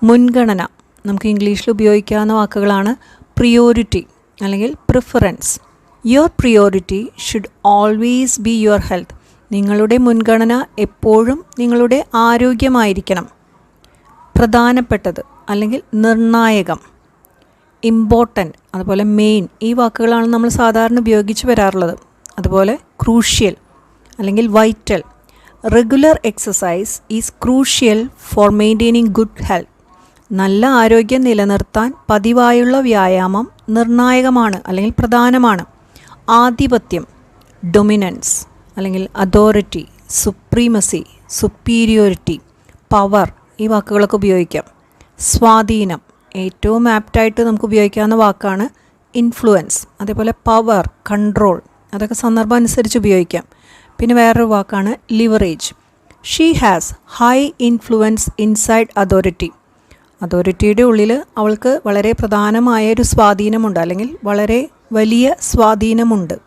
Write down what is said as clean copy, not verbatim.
മുൻഗണന നമുക്ക് ഇംഗ്ലീഷിൽ ഉപയോഗിക്കാവുന്ന വാക്കുകളാണ് പ്രിയോറിറ്റി അല്ലെങ്കിൽ preference. Your priority should always be your health. നിങ്ങളുടെ മുൻഗണന എപ്പോഴും നിങ്ങളുടെ ആരോഗ്യമായിരിക്കണം. പ്രധാനപ്പെട്ടത് അല്ലെങ്കിൽ നിർണായകം, ഇമ്പോർട്ടൻറ്റ്, അതുപോലെ മെയിൻ, ഈ വാക്കുകളാണ് നമ്മൾ സാധാരണ ഉപയോഗിച്ച് വരാറുള്ളത്. അതുപോലെ ക്രൂഷ്യൽ അല്ലെങ്കിൽ vital. Regular exercise is crucial for maintaining good health. നല്ല ആരോഗ്യം നിലനിർത്താൻ പതിവായുള്ള വ്യായാമം നിർണായകമാണ് അല്ലെങ്കിൽ പ്രധാനമാണ്. ആധിപത്യം, ഡൊമിനൻസ് അല്ലെങ്കിൽ അതോറിറ്റി, സുപ്രീമസി, സുപ്പീരിയോറിറ്റി, പവർ, ഈ വാക്കുകളൊക്കെ ഉപയോഗിക്കാം. സ്വാധീനം, ഏറ്റവും ആപ്റ്റായിട്ട് നമുക്ക് ഉപയോഗിക്കാവുന്ന വാക്കാണ് ഇൻഫ്ലുവൻസ്. അതേപോലെ പവർ, കൺട്രോൾ, അതൊക്കെ സന്ദർഭം അനുസരിച്ച് ഉപയോഗിക്കാം. പിന്നെ വേറൊരു വാക്കാണ് leverage. She has high influence inside authority. അതോറിറ്റിയുടെ ഉള്ളിൽ അവൾക്ക് വളരെ പ്രധാനമായ ഒരു സ്വാധീനമുണ്ട് അല്ലെങ്കിൽ വളരെ വലിയ സ്വാധീനമുണ്ട്.